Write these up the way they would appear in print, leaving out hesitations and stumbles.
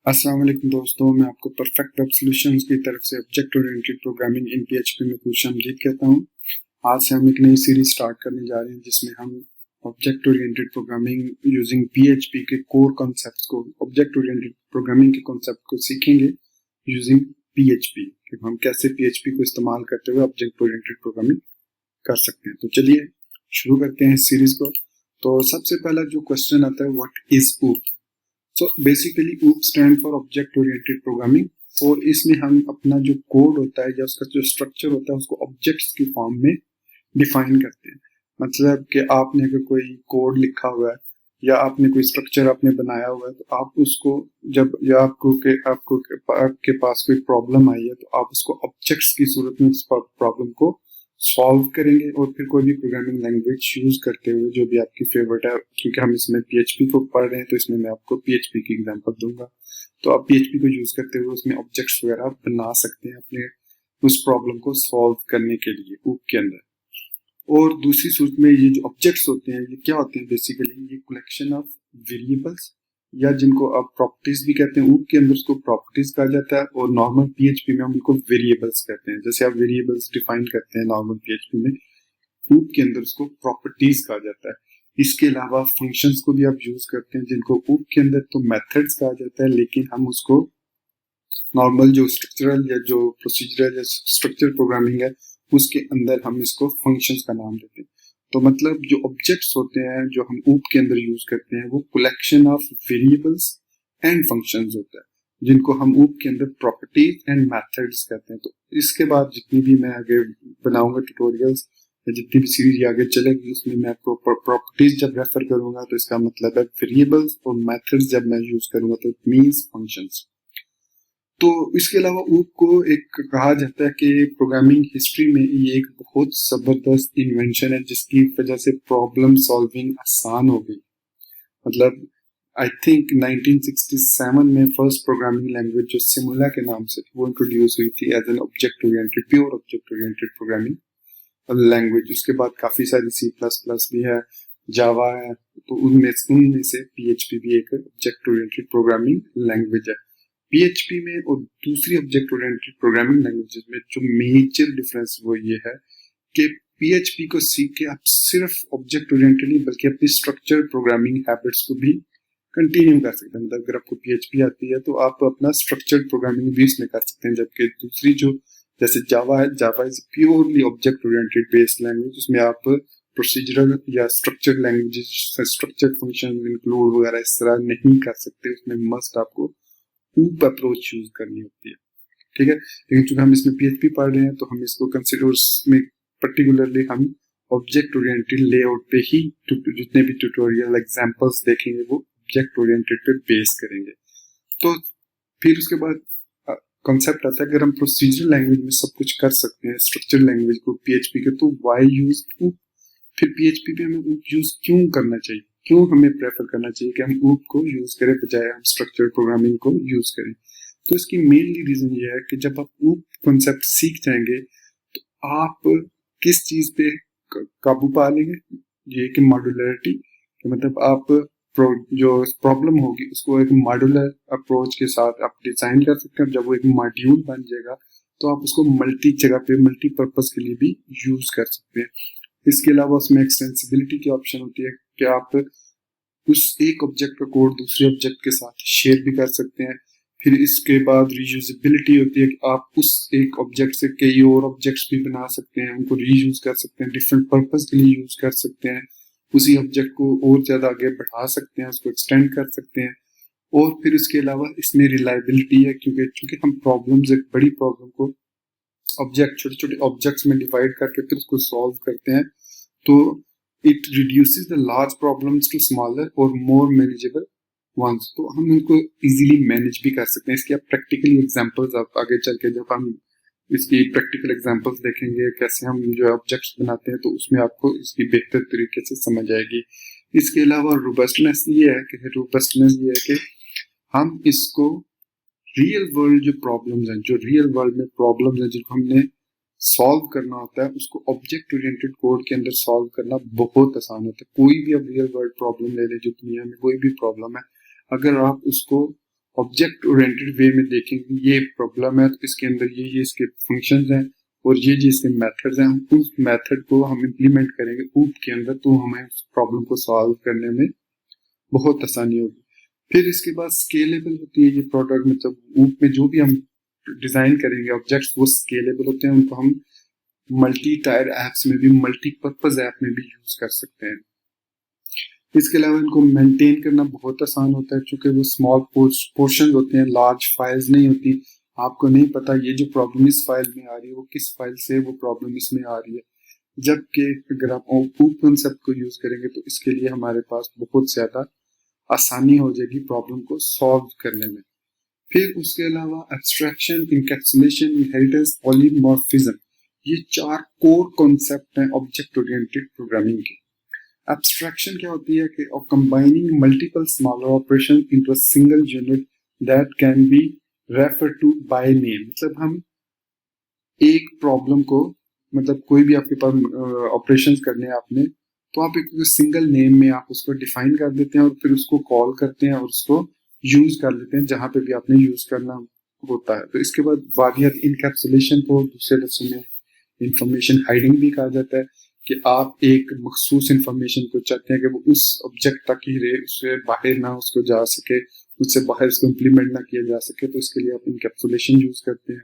अस्सलाम वालेकुम दोस्तों, मैं आपको परफेक्ट वेब सॉल्यूशंस की तरफ से object oriented programming in PHP में खुशामदीद कहता हूं। आज से हम एक नई सीरीज स्टार्ट करने जा रहे हैं जिसमें हम object oriented programming using PHP के कोर कॉन्सेप्ट्स को, ऑब्जेक्ट ओरिएंटेड प्रोग्रामिंग के कॉन्सेप्ट को सीखेंगे यूजिंग पीएचपी कि हम कैसे पीएचपी को इस्तेमाल करते हुए ऑब्जेक्ट ओरिएंटेड प्रोग्रामिंग कर सकते हैं। तो चलिए शुरू करते हैं इस सीरीज को। तो सबसे पहला जो क्वेश्चन आता है, what is OOP? So basically OOP stand for object oriented programming, और इसमें हम अपना जो कोड होता है या उसका जो स्ट्रक्चर होता है उसको ऑब्जेक्ट्स की फॉर्म में डिफाइन करते हैं। मतलब कि आपने अगर कोई कोड लिखा हुआ है या आपने कोई स्ट्रक्चर आपने बनाया हुआ है, तो आप उसको जब या आपके पास कोई प्रॉब्लम आई है तो आप उसको ऑब्जेक्ट्स की सूरत में उस प्रॉब्लम को सॉल्व करेंगे, और फिर कोई भी प्रोग्रामिंग लैंग्वेज यूज करते हुए जो भी आपकी फेवरेट है, क्योंकि हम इसमें पीएचपी को पढ़ रहे हैं तो इसमें मैं आपको पीएचपी की एग्जांपल दूंगा। तो आप पीएचपी को यूज करते हुए उसमें ऑब्जेक्ट्स वगैरह बना सकते हैं अपने उस प्रॉब्लम को सॉल्व करने के लिए OOP के अंदर। और दूसरी सूरत में ये जो ऑब्जेक्ट्स होते हैं ये क्या होते हैं, बेसिकली ये कलेक्शन ऑफ वेरिएबल्स या जिनको आप प्रॉपर्टीज भी कहते हैं। OOP के अंदर उसको प्रॉपर्टीज कहा जाता है और नॉर्मल पीएचपी में हम उनको वेरिएबल्स कहते हैं। जैसे आप वेरिएबल्स डिफाइन करते हैं नॉर्मल पीएचपी में, OOP के अंदर उसको प्रॉपर्टीज कहा जाता है। इसके अलावा फंक्शंस को भी आप यूज करते हैं जिनको OOP के अंदर तो मेथड्स कहा जाता है, लेकिन हम उसको नॉर्मल जो स्ट्रक्चरल या जो प्रोसीजरल या स्ट्रक्चर प्रोग्रामिंग है उसके अंदर हम इसको फंक्शंस का नाम देते हैं। तो मतलब जो ऑब्जेक्ट्स होते हैं जो हम OOP के अंदर यूज करते हैं वो collection of variables and functions होता है, जिनको हम OOP के अंदर प्रॉपर्टीज एंड मेथड्स कहते हैं। तो इसके बाद जितनी भी मैं आगे बनाऊंगा ट्यूटोरियल्स या जितनी भी सीरीज आगे चलेगी उसमें मैं आपको प्रॉपर्टीज जब रेफर करूंगा तो इसका मतलब है वेरिएबल्स, और मेथड्स जब मैं यूज करूंगा तो इट मींस फंक्शंस। तो इसके अलावा OOP को एक कहा जाता है कि प्रोग्रामिंग हिस्ट्री में ये एक बहुत जबरदस्त इन्वेंशन है जिसकी वजह से प्रॉब्लम सॉल्विंग आसान हो गई। मतलब आई थिंक 1967 में फर्स्ट प्रोग्रामिंग लैंग्वेज जो सिमुला के नाम से थी वो इंट्रोड्यूस हुई थी as an object oriented, pure object oriented programming language. उसके बाद काफी सारी C++ भी है, जावा है, तो उनमें से PHP भी एक ऑब्जेक्ट ओरिएंटेड प्रोग्रामिंग लैंग्वेज है। पीएचपी में और दूसरी ऑब्जेक्ट ओरिएंटेड प्रोग्रामिंग लैंग्वेजेस में जो मेजर डिफरेंस वो ये है कि पीएचपी को सीख के आप सिर्फ ऑब्जेक्ट ओरिएंटेड नहीं बल्कि अपनी स्ट्रक्चर प्रोग्रामिंग हैबिट्स को भी कंटिन्यू कर सकते हैं। मतलब अगर आपको पीएचपी आती है तो आप अपना स्ट्रक्चर्ड प्रोग्रामिंग भी इसमें कर सकते हैं, जबकि दूसरी जो जैसे जावा है, Java is purely object oriented based language. उसमें आप प्रोसीजरल या structure languages, structure function include वगैरह इस तरह नहीं कर सकते। उसमें मस्ट आपको OOP अप्रोच यूज करनी होती है, ठीक है। लेकिन चूंकि हम इसमें पीएचपी पढ़ रहे हैं तो हम इसको कंसिडर उसमें पर्टिकुलरली हम ऑब्जेक्ट ओरिएंटेड लेआउट पे ही जितने भी ट्यूटोरियल एग्जांपल्स देखेंगे वो ऑब्जेक्ट ओरिएंटेड पे बेस करेंगे। तो फिर उसके बाद कॉन्सेप्ट आता है, अगर हम प्रोसीजरल लैंग्वेज में सब कुछ कर सकते हैं स्ट्रक्चर लैंग्वेज को पीएचपी के, तो व्हाई यूज OOP? फिर पीएचपी पे हमें OOP यूज क्यों करना चाहिए, क्यों हमें प्रेफर करना चाहिए कि हम OOP को यूज करें बजाय हम स्ट्रक्चर प्रोग्रामिंग को यूज करें? तो इसकी मेनली रीजन ये है कि जब आप OOP कॉन्सेप्ट सीख जाएंगे तो आप किस चीज पे काबू पा लेंगे, ये कि मॉड्यूलरिटी। मतलब आप जो प्रॉब्लम होगी उसको एक मॉड्यूलर अप्रोच के साथ आप डिजाइन कर सकते हैं। जब वो एक मॉड्यूल बन जाएगा तो आप उसको मल्टी जगह पे मल्टीपर्पज के लिए भी यूज कर सकते हैं। इसके अलावा उसमें एक्सटेंसिबिलिटी की ऑप्शन होती है कि आप उस एक ऑब्जेक्ट का कोड दूसरे ऑब्जेक्ट के साथ शेयर भी कर सकते हैं। फिर इसके बाद रीयूजेबिलिटी होती है कि आप उस एक ऑब्जेक्ट से कई और ऑब्जेक्ट्स भी बना सकते हैं, उनको रीयूज कर सकते हैं, डिफरेंट पर्पस के लिए यूज कर सकते हैं, उसी ऑब्जेक्ट को और ज्यादा आगे बढ़ा सकते हैं, उसको एक्सटेंड कर सकते हैं। और फिर इसके अलावा इसमें रिलायबिलिटी है, क्योंकि हम प्रॉब्लम्स, एक बड़ी प्रॉब्लम को ऑब्जेक्ट, छोटे छोटे ऑब्जेक्ट्स में डिवाइड करके फिर उसको सॉल्व करते हैं, तो it reduces the large problems to smaller or more manageable ones। तो हम उनको easily manage भी कर सकते हैं। इसके आप प्रैक्टिकली एग्जांपल्स आप आगे चल के जब हम इसकी प्रैक्टिकल एग्जांपल्स देखेंगे कैसे हम जो ऑब्जेक्ट्स बनाते हैं तो उसमें आपको इसकी बेहतर तरीके से समझ आएगी। इसके अलावा रोबस्टनेस ये है कि हम इसको रियल वर्ल्ड जो प्रॉब्लम्स हैं, जो रियल वर्ल्ड में प्रॉब्लम्स हैं जिनको हमने सॉल्व करना होता है, उसको ऑब्जेक्ट ओरिएंटेड कोड के अंदर सॉल्व करना बहुत आसान होता है। कोई भी अब रियल वर्ल्ड प्रॉब्लम ले ले, जो दुनिया में कोई भी प्रॉब्लम है, अगर आप उसको ऑब्जेक्ट ओरिएंटेड वे में देखेंगे ये प्रॉब्लम है तो इसके अंदर ये इसके फंक्शंस हैं और ये इसके मेथड्स हैं, उस मेथड को हम इम्प्लीमेंट करेंगे ऊप के अंदर तो हमें उस प्रॉब्लम को सॉल्व करने में बहुत आसानी होगी। फिर इसके बाद स्केलेबल होती है ये प्रोडक्ट, मतलब ऊप में जो भी हम डिजाइन करेंगे ऑब्जेक्ट्स वो स्केलेबल होते हैं, उनको हम मल्टी टायर एप्स में भी मल्टीपर्पज ऐप में भी यूज कर सकते हैं। इसके अलावा इनको मेंटेन करना बहुत आसान होता है क्योंकि वो स्मॉल पोर्शन होते हैं, लार्ज फाइल्स नहीं होती। आपको नहीं पता ये जो प्रॉब्लम इस फाइल में आ रही है वो किस फाइल से वो प्रॉब्लम इसमें आ रही है, जबकि अगर आप ऊप कॉन्सेप्ट को यूज करेंगे तो इसके लिए हमारे पास बहुत ज्यादा आसानी हो जाएगी प्रॉब्लम को सॉल्व करने में। फिर उसके अलावा एब्स्ट्रैक्शन, इनकैप्सुलेशन, इनहेरिटेंस, पॉलीमॉर्फिज्म, ये 4 कोर कॉन्सेप्ट हैं ऑब्जेक्ट ओरिएंटेड प्रोग्रामिंग के। एब्स्ट्रैक्शन क्या होती है कि combining multiple smaller operation into a single unit that can be refer to by name, मतलब हम एक प्रॉब्लम को, मतलब कोई भी आपके पास ऑपरेशंस करने हैं आपने, तो आप एक सिंगल नेम में आप उसको डिफाइन कर देते हैं और फिर उसको कॉल करते हैं और उसको यूज कर लेते हैं जहां पे भी आपने यूज करना होता है। तो इसके बाद वादियत इनकैप्सुलेशन को दूसरे लफ्ज़ों में इंफॉर्मेशन हाइडिंग भी कहा जाता है कि आप एक मखसूस इंफॉर्मेशन को चाहते हैं कि वो उस ऑब्जेक्ट तक ही रहे, उससे बाहर ना उसको जा सके, उससे बाहर उसको इम्प्लीमेंट ना किया जा सके, तो इसके लिए आप इनकैप्सुलेशन यूज करते हैं।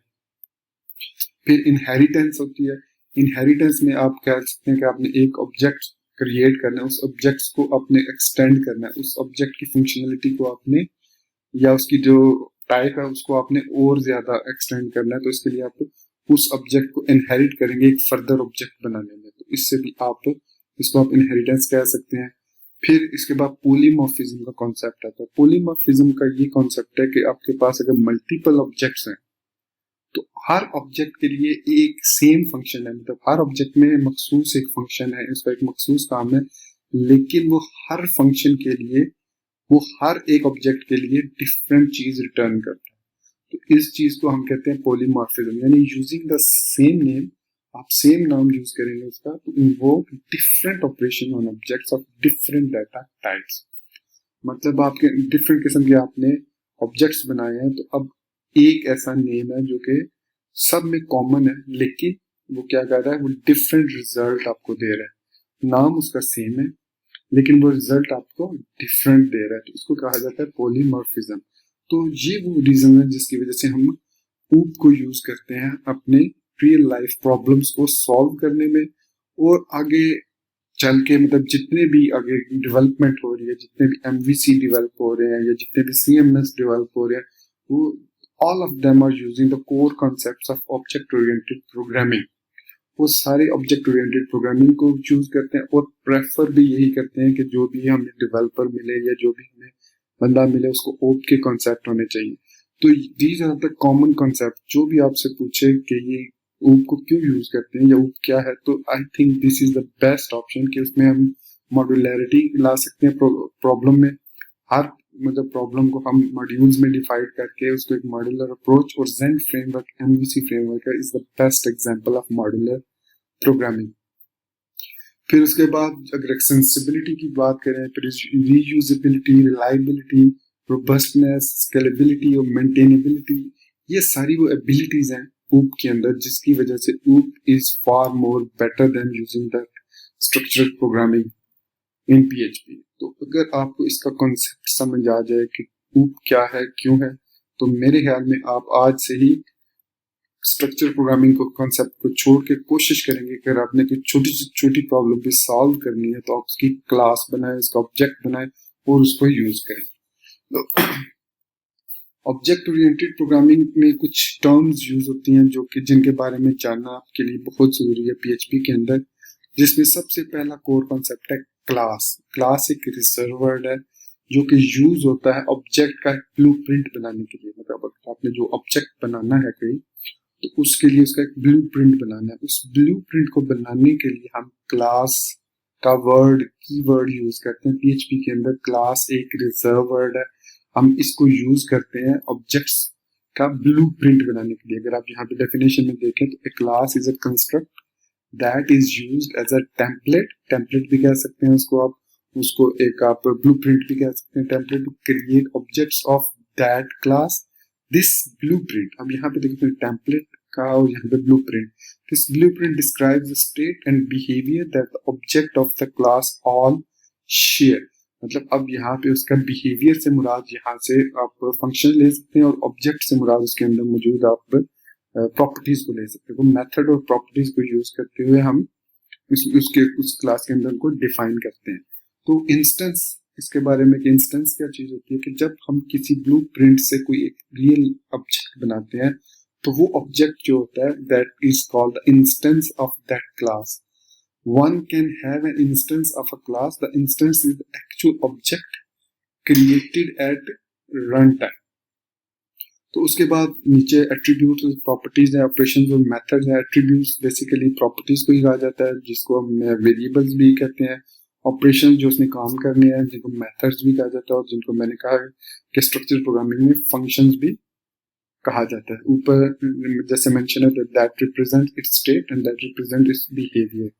फिर इनहेरिटेंस होती है। इनहेरिटेंस में आप कह सकते हैं कि आपने एक ऑब्जेक्ट क्रिएट करना है, उस ऑब्जेक्ट को आपने एक्सटेंड करना है, उस ऑब्जेक्ट की फंक्शनलिटी को आपने या उसकी जो टाइप है उसको आपने और ज्यादा एक्सटेंड करना है, तो इसके लिए आप उस ऑब्जेक्ट को इनहेरिट करेंगे एक फर्दर ऑब्जेक्ट बनाने में, तो इससे भी आप इसको आप इनहेरिटेंस कह सकते हैं। फिर इसके बाद पॉलीमॉर्फिज्म का कॉन्सेप्ट आता है। पॉलीमॉर्फिज्म का ये कॉन्सेप्ट है कि आपके पास अगर मल्टीपल ऑब्जेक्ट्स हैं तो हर ऑब्जेक्ट के लिए एक सेम फंक्शन है, मतलब हर ऑब्जेक्ट में मखसूस एक फंक्शन है, उसका एक मखसूस काम है, लेकिन वो हर फंक्शन के लिए, वो हर एक ऑब्जेक्ट के लिए डिफरेंट चीज रिटर्न करता है। तो इस चीज को हम कहते हैं पॉलीमॉर्फिज्म, यानी यूजिंग द सेम नेम, आप सेम नाम यूज करेंगे उसका तो invoke different operation on objects of different data types, मतलब आपके डिफरेंट किस्म के आपने ऑब्जेक्ट्स बनाए हैं, तो अब एक ऐसा नेम है जो कि सब में कॉमन है, लेकिन वो क्या कर रहा है, वो डिफरेंट रिजल्ट आपको दे रहा है। नाम उसका सेम है लेकिन वो रिजल्ट आपको डिफरेंट दे रहा है, तो इसको कहा जाता है पॉलीमॉर्फिज्म। तो ये वो रीजन है जिसकी वजह से हम ऊप को यूज करते हैं अपने रियल लाइफ प्रॉब्लम्स को सॉल्व करने में, और आगे चल के मतलब जितने भी आगे डेवलपमेंट हो रही है, जितने भी एमवीसी डेवलप हो रहे हैं या जितने भी सीएमएस डेवलप हो रहे हैं, वो all of them are using the core concepts of object oriented programming। वो सारे ऑब्जेक्ट ओरिएंटेड प्रोग्रामिंग को चूज करते हैं और प्रेफर भी यही करते हैं कि जो भी हमें डेवलपर मिले या जो भी हमें बंदा मिले उसको ओप के कॉन्सेप्ट होने चाहिए। तो these are the common concept. जो भी आपसे पूछे कि ये ओप को क्यों यूज करते हैं या ओप क्या है, तो I think this is the best option कि उसमें हम मॉड्यूलैरिटी ला सकते हैं प्रॉब्लम में। हर मतलब प्रॉब्लम को हम मॉड्यूल्स में डिवाइड करके उसको एक मॉड्यूलर अप्रोच, और Zend framework, MVC framework is the best example of modular programming. फिर उसके बाद अगर एक्सेसिबिलिटी की बात करें, फिर रीयूजेबिलिटी, रिलायबिलिटी, रोबस्टनेस, स्केलेबिलिटी और मेंटेनेबिलिटी, ये सारी वो एबिलिटीज हैं ऊप के अंदर जिसकी वजह से ऊप is far more better than using that structured programming in PHP. तो अगर आपको इसका कॉन्सेप्ट समझ आ जाए कि ऊप क्या है, क्यों है, तो मेरे ख्याल में आप आज से ही स्ट्रक्चर प्रोग्रामिंग को कॉन्सेप्ट को छोड़ के कोशिश करेंगे कि अगर आपने कोई छोटी से छोटी प्रॉब्लम भी सॉल्व करनी है तो आप उसकी क्लास बनाए, उसका ऑब्जेक्ट बनाए और उसको यूज करें। तो ऑब्जेक्ट ओरिएंटेड प्रोग्रामिंग में कुछ टर्म्स यूज होती हैं जो कि जिनके बारे में जानना आपके लिए बहुत जरूरी है पीएचपी के अंदर, जिसमें सबसे पहला कोर कॉन्सेप्ट है क्लास। क्लास एक रिजर्व वर्ड है जो कि यूज होता है ऑब्जेक्ट का ब्लूप्रिंट बनाने के लिए, मतलब आपने जो ऑब्जेक्ट बनाना है कोई, तो उसके लिए उसका एक ब्लूप्रिंट बनाना है। उस ब्लूप्रिंट को बनाने के लिए हम क्लास का वर्ड, कीवर्ड यूज करते हैं। पीएचपी के अंदर क्लास एक रिजर्व वर्ड है, हम इसको यूज करते हैं ऑब्जेक्ट्स का ब्लूप्रिंट बनाने के लिए। अगर आप यहाँ पे डेफिनेशन में देखें तो a class is a construct that is used as a template, template भी कह सकते हैं उसको आप, उसको एक आप ब्लूप्रिंट भी कह सकते हैं template, to create objects of that class. This blueprint, अब यहाँ पे देखो टेम्पलेट का और यहाँ पे blueprint. This blueprint describes the state and behavior that the object of the class all share. मतलब अब यहाँ पे उसका बिहेवियर से मुराद यहाँ से आप फंक्शन ले सकते हैं और ऑब्जेक्ट से मुराद उसके अंदर मौजूद आप प्रॉपर्टीज को ले सकते हैं. मेथड और प्रॉपर्टीज को यूज करते हुए हम उस क्लास के अंदर उनको डिफाइन करते हैं. तो इंस्टेंस, इसके बारे में कि इंस्टेंस क्या चीज होती है कि जब हम किसी ब्लूप्रिंट से कोई एक रियल ऑब्जेक्ट बनाते हैं तो वो ऑब्जेक्ट जो होता है that is called the instance of that class. One can have an instance of a class. The instance is the actual object created at run time. तो उसके बाद नीचे एट्रीब्यूट प्रॉपर्टीज है, ऑपरेशंस और मेथड्स है. एट्रीब्यूट्स बेसिकली प्रॉपर्टीज को ही कहा जाता है जिसको हम वेरिएबल्स भी कहते हैं. ऑपरेशन जो उसने काम करने हैं जिनको मेथड्स भी कहा जाता है और जिनको मैंने कहा कि स्ट्रक्चर प्रोग्रामिंग में फंक्शंस भी कहा जाता है. ऊपर जैसे मेंशन है that represent it's state and that represent it's behaviour.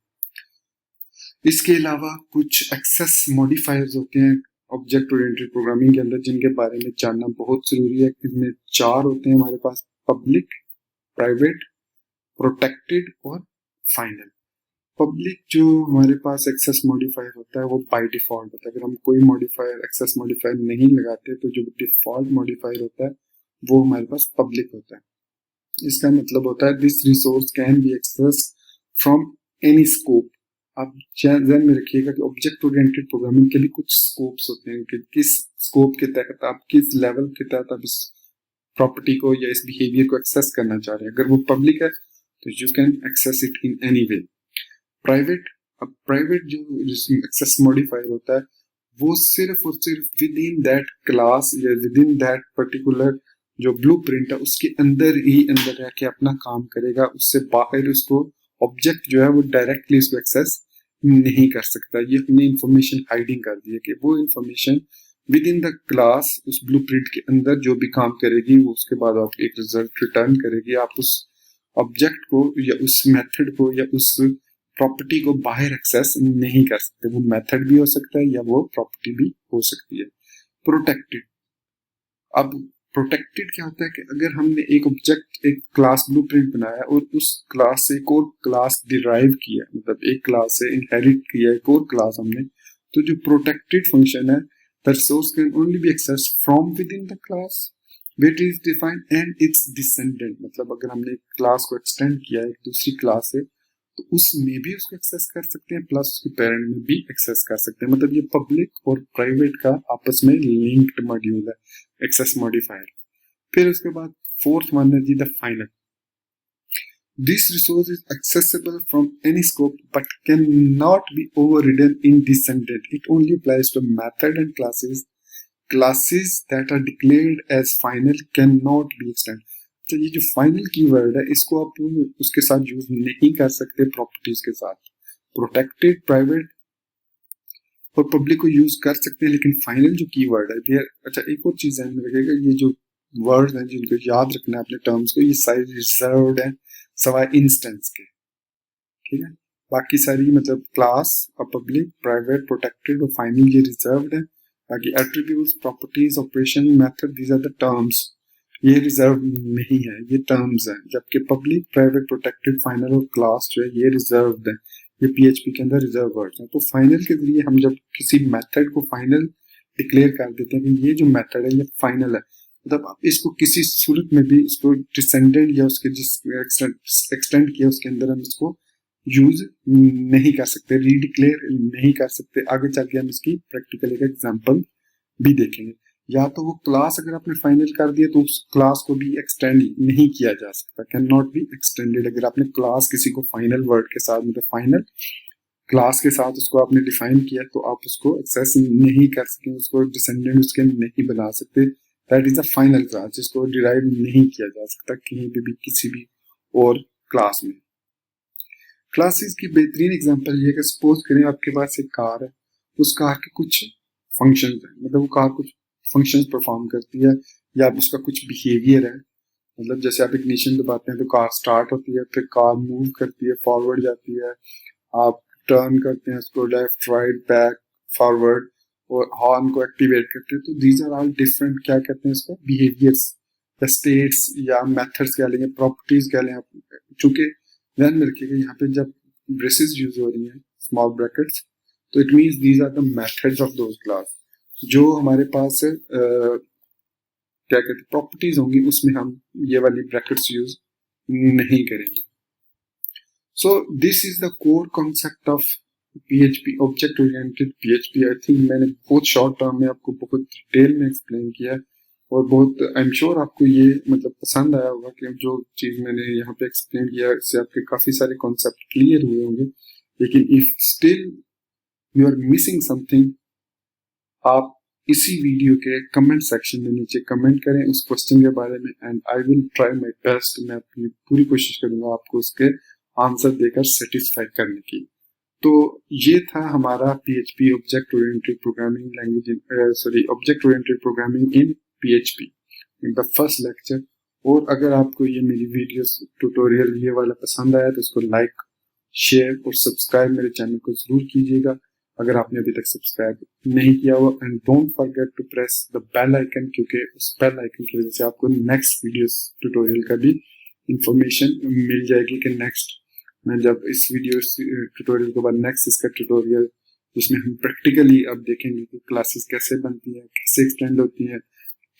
इसके अलावा कुछ एक्सेस मॉडिफायर्स होते हैं ऑब्जेक्ट ओरिएंटेड प्रोग्रामिंग के अंदर जिनके बारे में जानना बहुत जरूरी है. इसमें 4 होते हैं हमारे पास: पब्लिक, प्राइवेट, प्रोटेक्टेड और फाइनल. पब्लिक जो हमारे पास एक्सेस मॉडिफायर होता है वो बाय डिफॉल्ट होता है. अगर हम कोई मॉडिफायर एक्सेस मॉडिफायर नहीं लगाते तो जो डिफॉल्ट मॉडिफायर होता है वो हमारे पास पब्लिक होता है. इसका मतलब होता है this resource can be access from any scope. आप ध्यान में रखिएगा कि ऑब्जेक्ट ओरिएंटेड प्रोग्रामिंग के लिए कुछ स्कोप्स होते हैं कि किस स्कोप के तहत आप किस लेवल के तहत आप इस प्रॉपर्टी को या इस बिहेवियर को एक्सेस करना चाह रहे हैं. अगर वो पब्लिक है तो you can access it in any way. Private, अब प्राइवेट जो एक्सेस मॉडिफायर होता है वो सिर्फ और सिर्फ विद इन दैट क्लास या विद इन दैट पर्टिकुलर जो ब्लूप्रिंट है उसके अंदर ही अंदर रह के अपना काम करेगा. उससे बाहर उसको ऑब्जेक्ट जो है वो डायरेक्टली उसको एक्सेस नहीं कर सकता. ये हमने इंफॉर्मेशन हाइडिंग कर दी है कि वो information with in the class उस ब्लूप्रिंट के अंदर जो भी काम करेगी वो उसके बाद आप एक रिजल्ट रिटर्न करेगी. आप उस ऑब्जेक्ट को या उस मेथड को या उस प्रॉपर्टी को बाहर एक्सेस नहीं कर सकते. वो मेथड भी हो सकता है या वो प्रॉपर्टी भी हो सकती है. प्रोटेक्टेड, अब प्रोटेक्टेड क्या होता है कि अगर हमने एक ऑब्जेक्ट एक क्लास ब्लूप्रिंट बनाया और उस क्लास से एक और क्लास डिराइव किया, मतलब एक क्लास से इनहेरिट किया एक और क्लास हमने, तो जो प्रोटेक्टेड फंक्शन है the resource can only be access from within the class which is defined and its descendant. मतलब अगर हमने एक क्लास को एक्सटेंड किया एक दूसरी क्लास से तो उसमें भी उसको एक्सेस कर सकते हैं प्लस उसके पेरेंट में भी एक्सेस कर सकते हैं. मतलब ये पब्लिक और प्राइवेट का आपस में लिंक्ड मॉड्यूल है एक्सेस मॉडिफायर. फिर उसके बाद फोर्थ वन है जी the final. This resource is accessible from any scope but can not be overridden in descendant. It only applies to method and classes. Classes that are declared as final can not be extend. तो ये जो final keyword है इसको आप उसके साथ use नहीं कर सकते प्रॉपर्टीज के साथ. प्रोटेक्टेड, प्राइवेट और पब्लिक को यूज कर सकते हैं लेकिन फाइनल जो कीवर्ड है फिर. अच्छा, एक और चीज ध्यान में रखिएगा, ये जो वर्ड्स हैं जिनको याद रखना है अपने टर्म्स को, ये सारे रिजर्व्ड है सवाए इंस्टेंस के. ठीक है, बाकी सारी मतलब क्लास और पब्लिक, प्राइवेट, प्रोटेक्टेड और फाइनल ये रिजर्व्ड है. बाकी attributes, properties, operation, method, these are the terms. ये रिजर्व नहीं है, ये टर्म्स हैं. जबकि पब्लिक, प्राइवेट, प्रोटेक्टेड, फाइनल और क्लास जो है ये रिजर्व्ड है. ये पीएचपी के अंदर रिजर्व वर्ड्स हैं. तो फाइनल के जरिए हम जब किसी मेथड को फाइनल डिक्लेयर कर देते हैं कि ये जो मेथड है ये फाइनल है, मतलब आप इसको किसी सूरत में भी इसको डिसेंडेंट या उसके जिस एक्सटेंड किया उसके अंदर हम इसको यूज नहीं कर सकते, रीडिक्लेयर नहीं कर सकते. आगे चल के हम इसकी प्रैक्टिकल एक एग्जांपल भी देखेंगे. या तो वो क्लास अगर आपने फाइनल कर दिया तो उस क्लास को भी एक्सटेंड नहीं किया जा सकता, कैन नॉट बी एक्सटेंडेड. अगर आपने क्लास किसी को फाइनल वर्ड के साथ मतलब फाइनल क्लास के साथ उसको आपने डिफाइन किया तो आप उसको एक्सेस नहीं कर सकें, उसको डिसेंडेंट उसके नहीं बना सकते. That is a final class जिसको डिराइव नहीं किया जा सकता कहीं भी किसी भी और क्लास में. क्लासेस की बेहतरीन एग्जांपल ये कि सपोज करें आपके पास एक कार है, उस कार के कुछ फंक्शंस हैं, मतलब वो कार कुछ फंक्शंस परफॉर्म करती है या उसका कुछ बिहेवियर है. मतलब जैसे आप इग्निशन दबाते हैं तो कार स्टार्ट होती है, फिर कार मूव करती है, फॉरवर्ड जाती है, आप टर्न करते हैं उसको लेफ्ट, राइट, बैक, फॉरवर्ड, और हॉर्न को एक्टिवेट करते हैं। तो दीज आर ऑल डिफरेंट, क्या कहते हैं इसको, बिहेवियर्स या स्टेट्स या मेथड्स कह लेंगे, प्रॉपर्टीज कह लें आप। चूंकि ध्यान में रखिएगा यहाँ पे जब ब्रेसेस यूज हो रही हैं, स्मॉल ब्रैकेट्स, तो it means these are the methods of those class. जो हमारे पास क्या कहते हैं प्रॉपर्टीज होंगी, उसमें हम ये वाली ब्रैकेट्स यूज नहीं करेंगे। So this is the core concept of PHP, Object Oriented PHP। I think मैंने बहुत शॉर्ट टर्म में आपको बहुत डिटेल में एक्सप्लेन किया है और बहुत आई एम श्योर आपको ये मतलब पसंद आया होगा कि जो चीज़ मैंने यहाँ पे एक्सप्लेन किया इससे आपके काफ़ी सारे कॉन्सेप्ट क्लियर हुए होंगे। लेकिन if still you are missing something, आप इसी वीडियो के कमेंट सेक्शन में नीचे कमेंट करें उस क्वेश्चन के बारे में, and I will try my best. मैं अपनी पूरी कोशिश करूंगा आपको उसके आंसर देकर सेटिस्फाई करने की। तो ये था हमारा PHP object oriented programming language object oriented programming in PHP in the first lecture. और अगर आपको ये मेरी वीडियोस ट्यूटोरियल ये वाला पसंद आया तो इसको लाइक, शेयर और सब्सक्राइब मेरे चैनल को जरूर कीजिएगा अगर आपने अभी तक सब्सक्राइब नहीं किया हुआ। And don't forget to press the bell icon, क्योंकि उस बेल आइकन की वजह से आपको नेक्स्ट वीडियोस ट्यूटोरियल का भी इंफॉर्मेशन मिल जाएगी कि नेक्स्ट मैं जब इस वीडियो ट्यूटोरियल के बाद नेक्स्ट इसका ट्यूटोरियल जिसमें हम प्रैक्टिकली अब देखेंगे कि क्लासेस कैसे बनती हैं, कैसे एक्सटेंड होती हैं,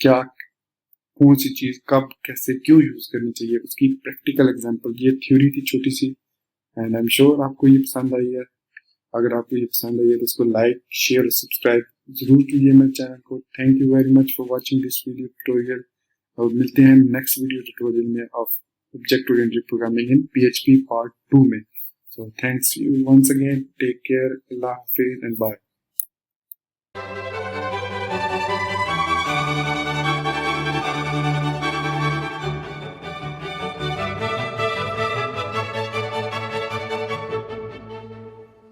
क्या कौन सी चीज कब कैसे क्यों यूज करनी चाहिए, उसकी प्रैक्टिकल एग्जांपल। ये थ्योरी थी छोटी सी, एंड आई एम श्योर आपको ये पसंद आई है। अगर आपको ये पसंद आई है तो इसको लाइक, शेयर और सब्सक्राइब जरूर कीजिए मेरे चैनल को। Thank you very much for watching this video tutorial, और मिलते हैं नेक्स्ट वीडियो ट्यूटोरियल में of Object Oriented Programming in PHP Part 2 में। So thanks you once again. Take care. Allah Hafiz and bye.